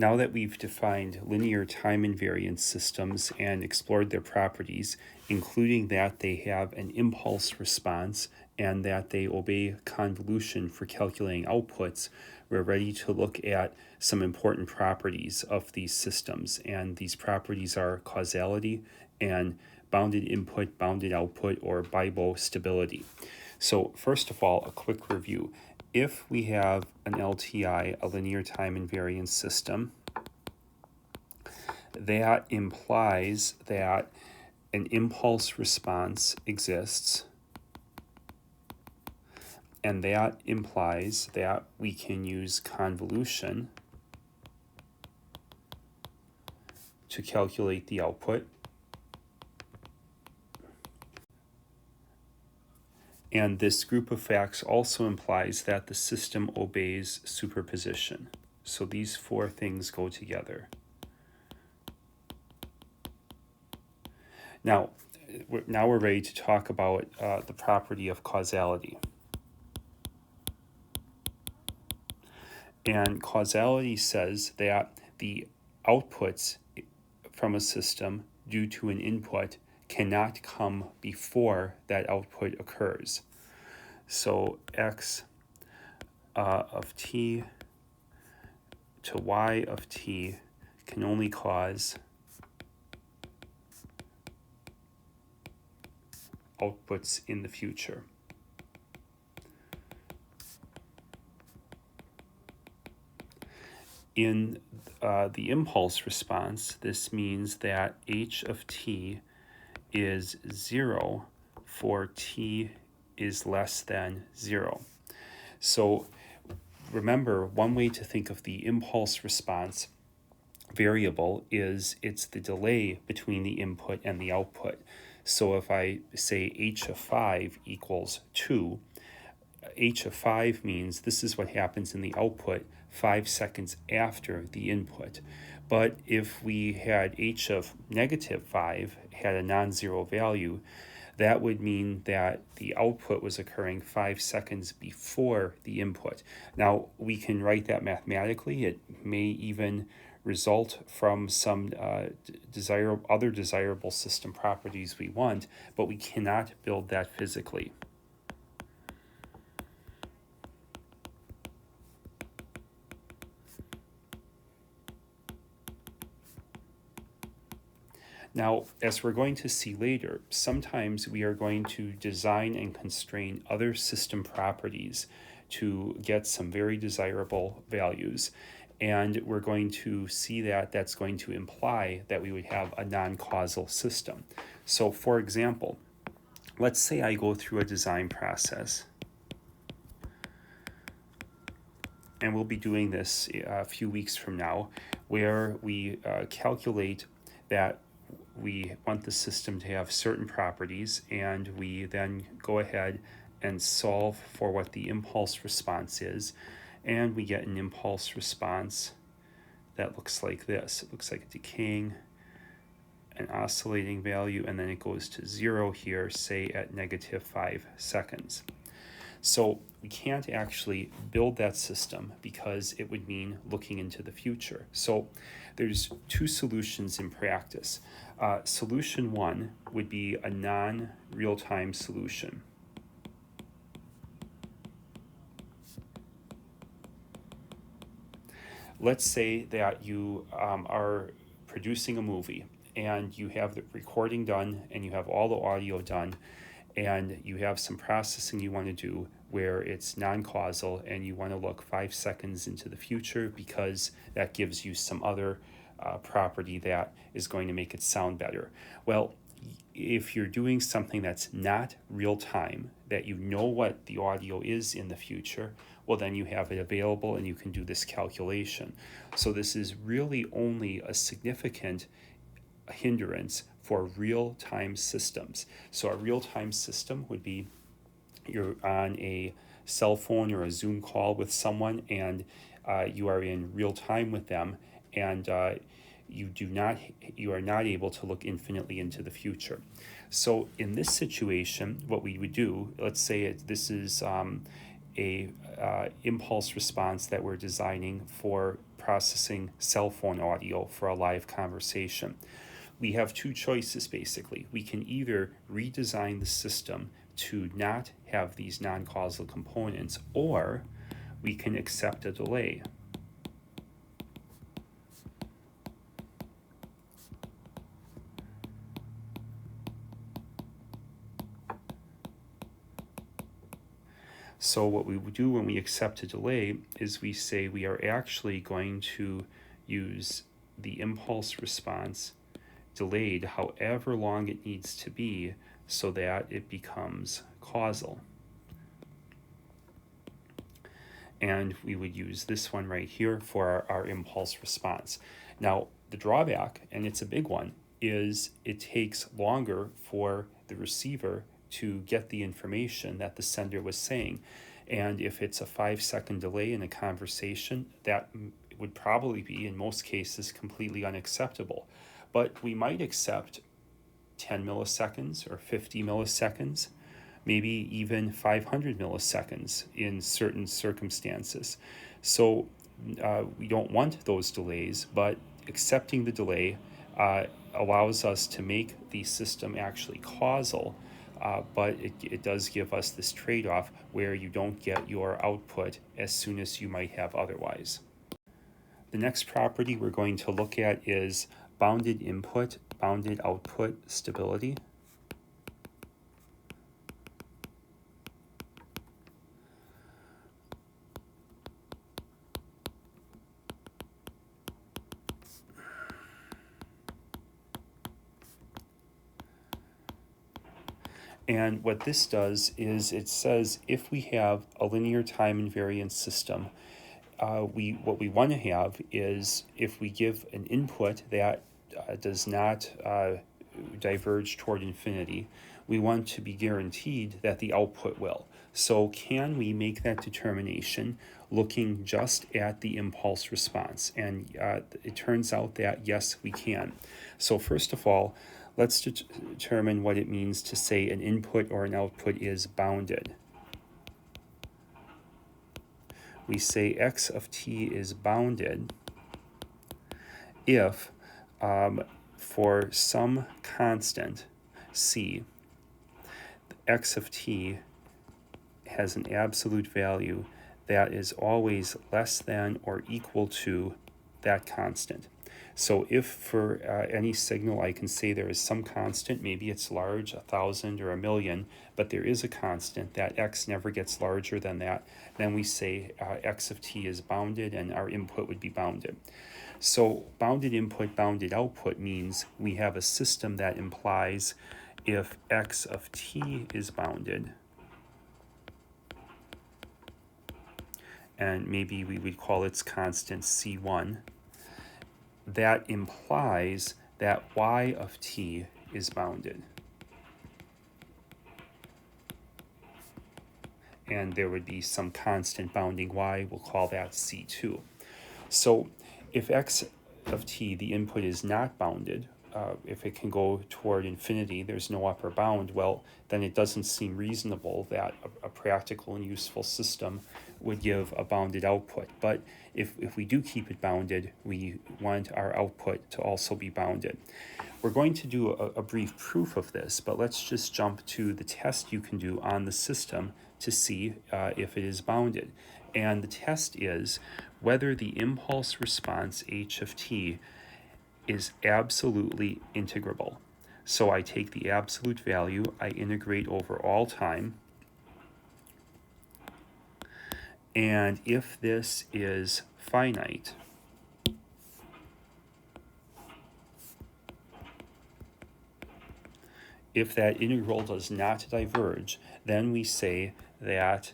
Now that we've defined linear time invariant systems and explored their properties, including that they have an impulse response and that they obey convolution for calculating outputs, we're ready to look at some important properties of these systems. And these properties are causality and bounded input, bounded output, or BIBO stability. So first of all, a quick review. If we have an LTI, a linear time invariant system, that implies that an impulse response exists, and that implies that we can use convolution to calculate the output. And this group of facts also implies that the system obeys superposition. So these four things go together. Now we're ready to talk about the property of causality. And causality says that the outputs from a system due to an input cannot come before that output occurs. So x of t to y of t can only cause outputs in the future. In the impulse response, this means that h of t is 0 for t is less than 0. So remember, one way to think of the impulse response variable is it's the delay between the input and the output. So if I say h of 5 equals 2, h of 5 means this is what happens in the output 5 seconds after the input. But if we had h of negative 5 had a non-zero value, that would mean that the output was occurring 5 seconds before the input. Now, we can write that mathematically. It may even result from some other desirable system properties we want, but we cannot build that physically. Now, as we're going to see later, sometimes we are going to design and constrain other system properties to get some very desirable values. And we're going to see that that's going to imply that we would have a non-causal system. So for example, let's say I go through a design process. And we'll be doing this a few weeks from now, where we calculate that we want the system to have certain properties, and we then go ahead and solve for what the impulse response is, and we get an impulse response that looks like this. It looks like a decaying, an oscillating value, and then it goes to 0 here, say at negative 5 seconds. So we can't actually build that system because it would mean looking into the future. So there's two solutions in practice. Solution one would be a non-real-time solution. Let's say that you are producing a movie and you have the recording done and you have all the audio done, and you have some processing you want to do where it's non-causal and you want to look 5 seconds into the future because that gives you some other property that is going to make it sound better. Well, if you're doing something that's not real time, that you know what the audio is in the future, well, then you have it available and you can do this calculation. So this is really only a significant hindrance for real-time systems. So a real-time system would be you're on a cell phone or a Zoom call with someone, and you are in real time with them, and you are not able to look infinitely into the future. So in this situation, what we would do, let's say this is a impulse response that we're designing for processing cell phone audio for a live conversation. We have two choices basically. We can either redesign the system to not have these non-causal components, or we can accept a delay. So what we do when we accept a delay is we say we are actually going to use the impulse response delayed however long it needs to be so that it becomes causal. And we would use this one right here for our impulse response. Now, the drawback, and it's a big one, is it takes longer for the receiver to get the information that the sender was saying. And if it's a 5-second delay in a conversation, that would probably be, in most cases, completely unacceptable. But we might accept 10 milliseconds or 50 milliseconds, maybe even 500 milliseconds in certain circumstances. So we don't want those delays, but accepting the delay allows us to make the system actually causal, but it does give us this trade-off where you don't get your output as soon as you might have otherwise. The next property we're going to look at is bounded input, bounded output stability. And what this does is it says if we have a linear time invariant system, what we want to have is if we give an input that does not diverge toward infinity, we want to be guaranteed that the output will. So can we make that determination looking just at the impulse response? And it turns out that yes, we can. So first of all, let's determine what it means to say an input or an output is bounded. We say x of t is bounded if for some constant c, x of t has an absolute value that is always less than or equal to that constant. So if for any signal I can say there is some constant, maybe it's large, 1,000 or 1,000,000, but there is a constant, that x never gets larger than that, then we say x of t is bounded and our input would be bounded. So bounded input, bounded output means we have a system that implies if x of t is bounded, and maybe we would call its constant c1, that implies that y of t is bounded. And there would be some constant bounding y, we'll call that c2. So if x of t, the input, is not bounded, if it can go toward infinity, there's no upper bound, well, then it doesn't seem reasonable that a practical and useful system would give a bounded output. But if we do keep it bounded, we want our output to also be bounded. We're going to do a brief proof of this, but let's just jump to the test you can do on the system to see if it is bounded. And the test is whether the impulse response h of t is absolutely integrable. So I take the absolute value, I integrate over all time, and if this is finite, if that integral does not diverge, then we say that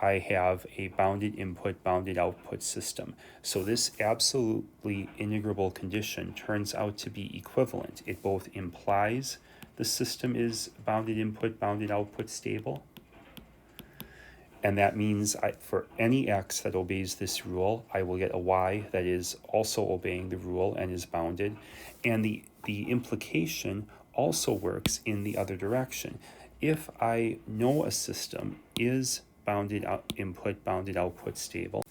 I have a bounded input, bounded output system. So this absolutely integrable condition turns out to be equivalent. It both implies the system is bounded input, bounded output stable, and that means for any x that obeys this rule, I will get a y that is also obeying the rule and is bounded. And the implication also works in the other direction. If I know a system is bounded input, bounded output stable,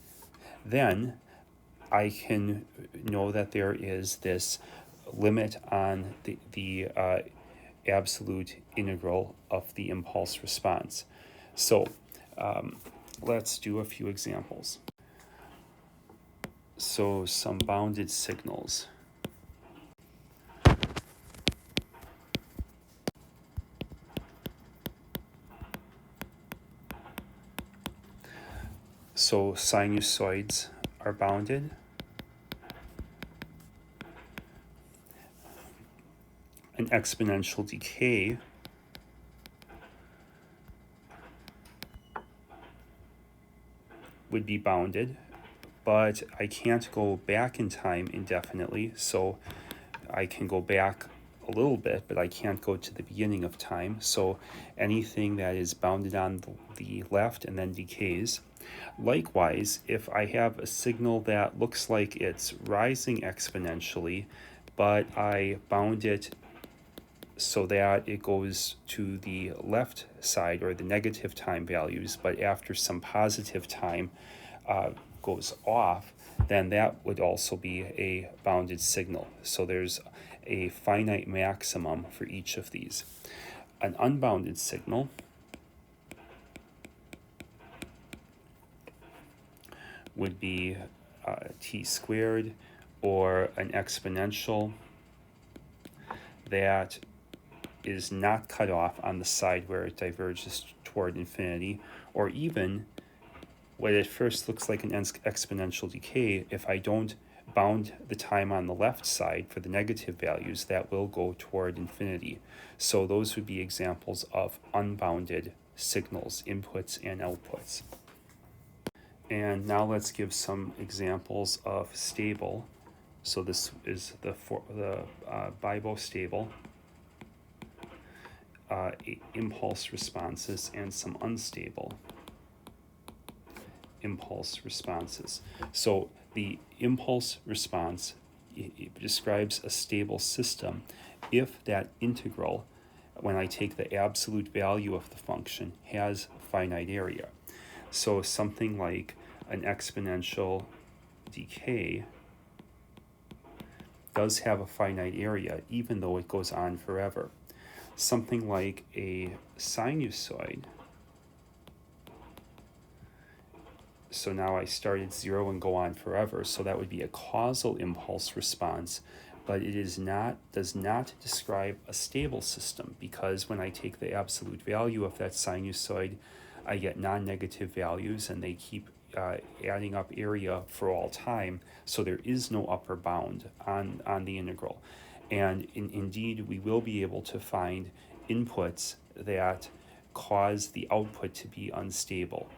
then I can know that there is this limit on the absolute integral of the impulse response. So let's do a few examples. So some bounded signals. So sinusoids are bounded. An exponential decay would be bounded, but I can't go back in time indefinitely, so I can go back a little bit, but I can't go to the beginning of time. So anything that is bounded on the left and then decays. Likewise, if I have a signal that looks like it's rising exponentially, but I bound it so that it goes to the left side or the negative time values, but after some positive time goes off, then that would also be a bounded signal. So there's a finite maximum for each of these. An unbounded signal would be t squared, or an exponential that is not cut off on the side where it diverges toward infinity, or even what at first looks like an exponential decay. If I don't bound the time on the left side for the negative values, that will go toward infinity. So those would be examples of unbounded signals, inputs and outputs. And now let's give some examples of stable. So this is the BIBO stable impulse responses and some unstable impulse responses. So the impulse response it describes a stable system if that integral, when I take the absolute value of the function, has finite area. So something like an exponential decay does have a finite area, even though it goes on forever. Something like a sinusoid, so now I start at 0 and go on forever, so that would be a causal impulse response, but it does not describe a stable system, because when I take the absolute value of that sinusoid, I get non-negative values, and they keep adding up area for all time, so there is no upper bound on the integral. And indeed, we will be able to find inputs that cause the output to be unstable.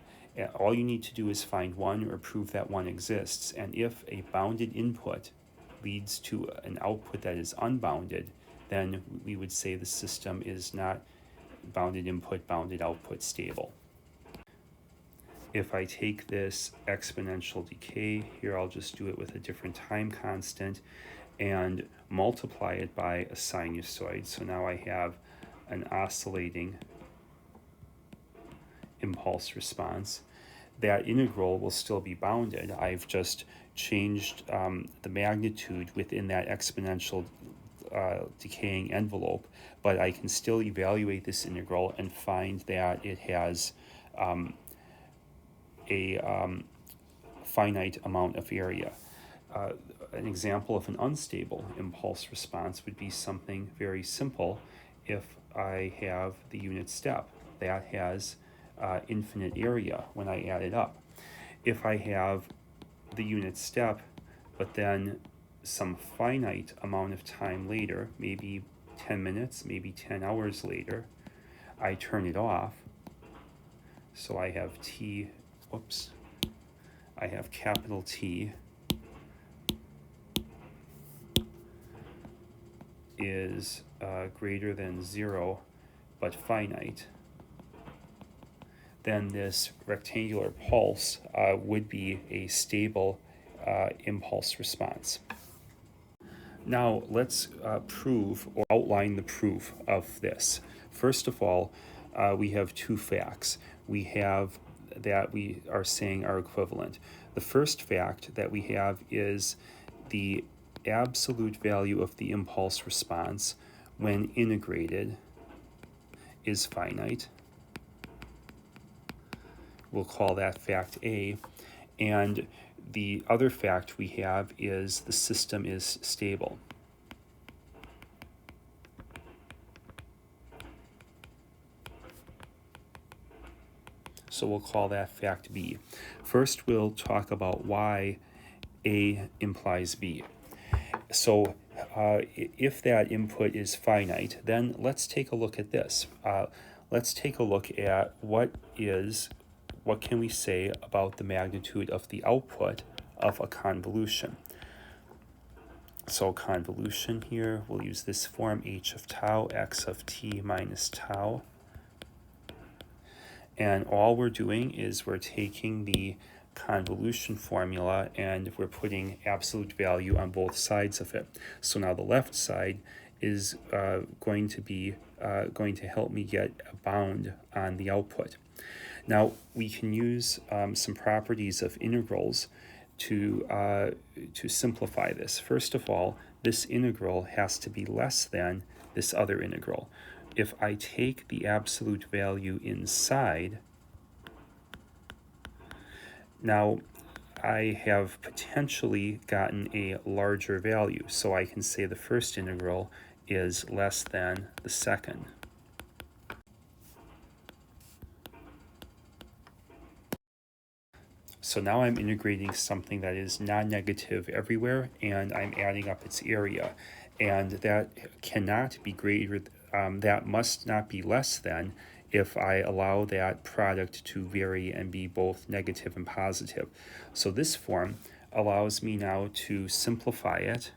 All you need to do is find one or prove that one exists. And if a bounded input leads to an output that is unbounded, then we would say the system is not bounded input, bounded output stable. If I take this exponential decay, here I'll just do it with a different time constant, and multiply it by a sinusoid. So now I have an oscillating impulse response. That integral will still be bounded. I've just changed the magnitude within that exponential decaying envelope, but I can still evaluate this integral and find that it has a finite amount of area. An example of an unstable impulse response would be something very simple. If I have the unit step, that has infinite area when I add it up. If I have the unit step, but then some finite amount of time later, maybe 10 minutes, maybe 10 hours later, I turn it off. So I have I have capital T is greater than 0 but finite, then this rectangular pulse would be a stable impulse response. Now let's prove or outline the proof of this. First of all, we have two facts. We have that we are saying are equivalent. The first fact that we have is the absolute value of the impulse response when integrated is finite. We'll call that fact A. And the other fact we have is the system is stable. So we'll call that fact B. First, we'll talk about why A implies B. So if that input is finite, then let's take a look at this. Let's take a look at what can we say about the magnitude of the output of a convolution. So convolution here, we'll use this form, h of tau, x of t minus tau. And all we're doing is we're taking the convolution formula and we're putting absolute value on both sides of it. So now the left side is going to help me get a bound on the output. Now we can use some properties of integrals to simplify this. First of all, this integral has to be less than this other integral. If I take the absolute value inside, now I have potentially gotten a larger value. So I can say the first integral is less than the second. So now I'm integrating something that is non-negative everywhere, and I'm adding up its area. And that cannot be greater, that must not be less than if I allow that product to vary and be both negative and positive. So this form allows me now to simplify it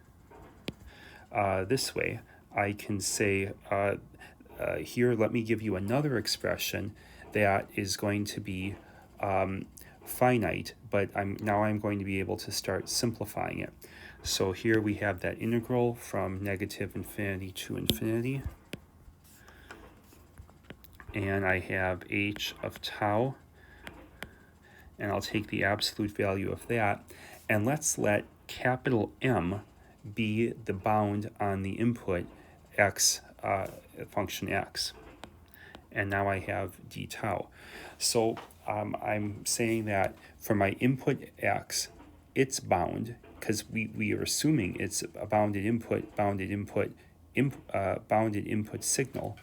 this way. I can say, here, let me give you another expression that is going to be finite, but now I'm going to be able to start simplifying it. So here we have that integral from negative infinity to infinity. And I have h of tau. And I'll take the absolute value of that. And let's let capital M be the bound on the input x, function x. And now I have d tau. So I'm saying that for my input x, it's bound, because we are assuming it's a bounded input signal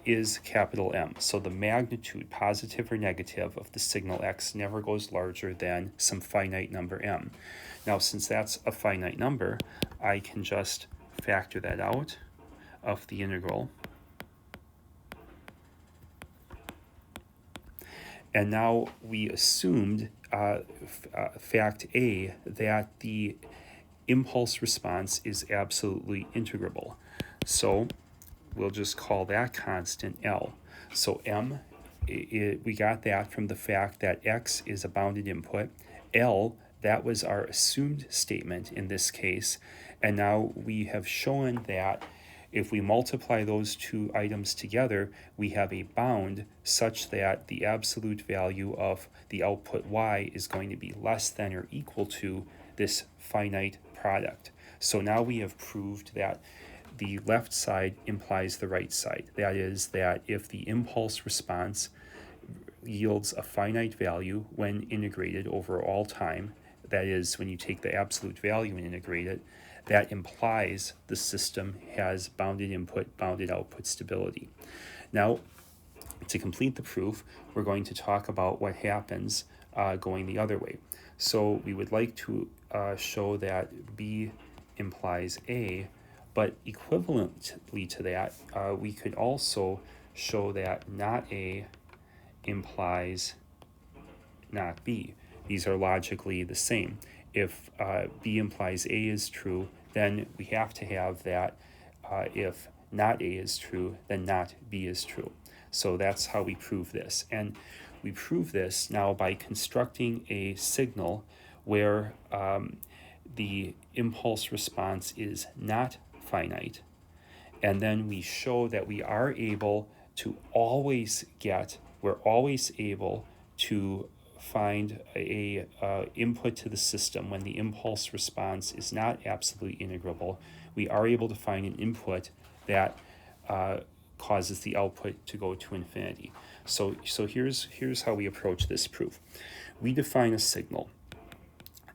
is capital M. So the magnitude, positive or negative, of the signal x never goes larger than some finite number m. Now, since that's a finite number, I can just factor that out of the integral. And now we assumed, fact A, that the impulse response is absolutely integrable. So we'll just call that constant L. So M, we got that from the fact that X is a bounded input. L, that was our assumed statement in this case. And now we have shown that if we multiply those two items together, we have a bound such that the absolute value of the output y is going to be less than or equal to this finite product. So now we have proved that the left side implies the right side. That is, that if the impulse response yields a finite value when integrated over all time, that is, when you take the absolute value and integrate it, that implies the system has bounded input, bounded output stability. Now, to complete the proof, we're going to talk about what happens going the other way. So we would like to show that B implies A, but equivalently to that, we could also show that not A implies not B. These are logically the same. If B implies A is true, then we have to have that if not A is true, then not B is true. So that's how we prove this. And we prove this now by constructing a signal where the impulse response is not finite. And then we show that we are able to we're always able to find a input to the system when the impulse response is not absolutely integrable, we are able to find an input that causes the output to go to infinity. So here's how we approach this proof. We define a signal,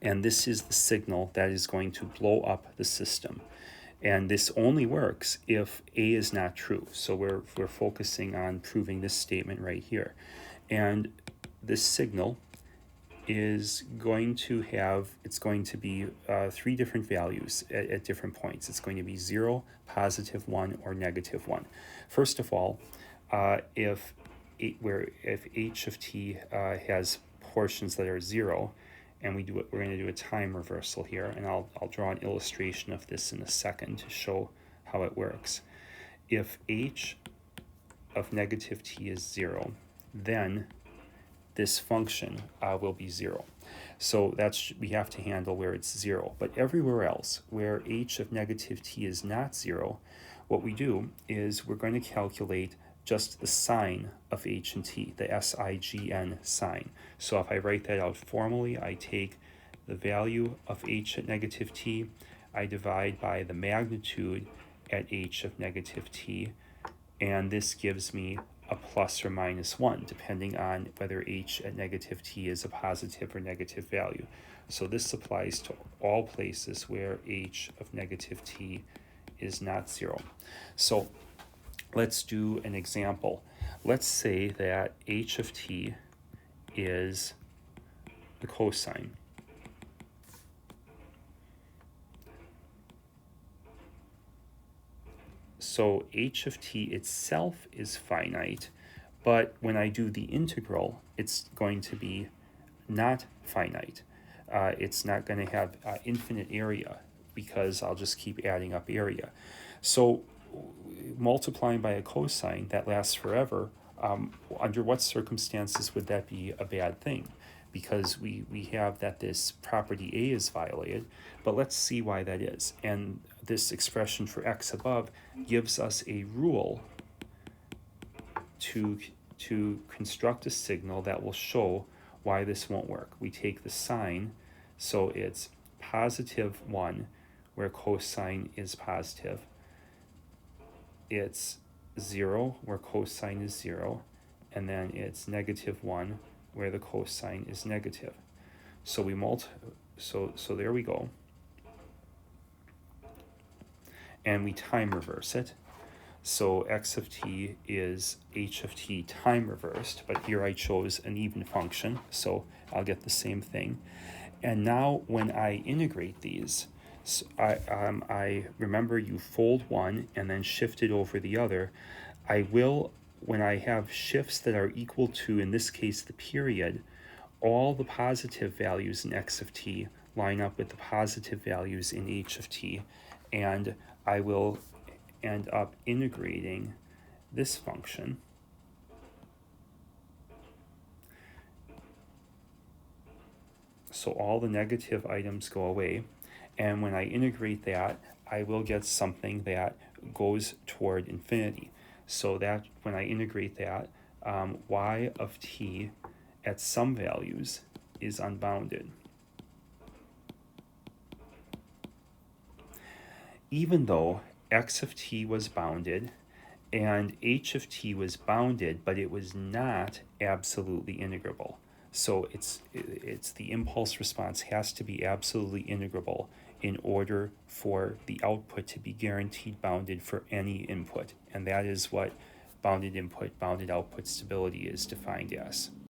and this is the signal that is going to blow up the system. And this only works if A is not true. So we're focusing on proving this statement right here. And this signal is going to have, it's going to be three different values at different points. It's going to be 0, +1, or -1. First of all, if h of t has portions that are 0, and we're going to do a time reversal here, and I'll draw an illustration of this in a second to show how it works. If h of -t is 0, then this function will be 0. So we have to handle where it's 0. But everywhere else, where h of -t is not 0, what we do is we're going to calculate just the sign of h and t, the sign sign. So if I write that out formally, I take the value of h at -t, I divide by the magnitude at h of -t, and this gives me a plus or minus 1, depending on whether h at -t is a positive or negative value. So this applies to all places where h of -t is not 0. So let's do an example. Let's say that h of t is the cosine. So h of t itself is finite, but when I do the integral, it's going to be not finite. It's not going to have infinite area, because I'll just keep adding up area. So multiplying by a cosine that lasts forever, under what circumstances would that be a bad thing? Because we have that this property A is violated, but let's see why that is. And this expression for x above gives us a rule to construct a signal that will show why this won't work. We take the sign, so it's +1 where cosine is positive. It's 0 where cosine is 0, and then it's -1 where the cosine is negative. So so there we go. And we time reverse it. So x of t is h of t time reversed, but here I chose an even function, so I'll get the same thing. And now when I integrate these, so I remember you fold one and then shift it over the other. I will, when I have shifts that are equal to, in this case, the period, all the positive values in x of t line up with the positive values in h of t, and I will end up integrating this function. So all the negative items go away, and when I integrate that, I will get something that goes toward infinity. So that when I integrate that, y of t at some values is unbounded. Even though x of t was bounded and h of t was bounded, but it was not absolutely integrable. So it's the impulse response has to be absolutely integrable in order for the output to be guaranteed bounded for any input. And that is what bounded input, bounded output stability is defined as.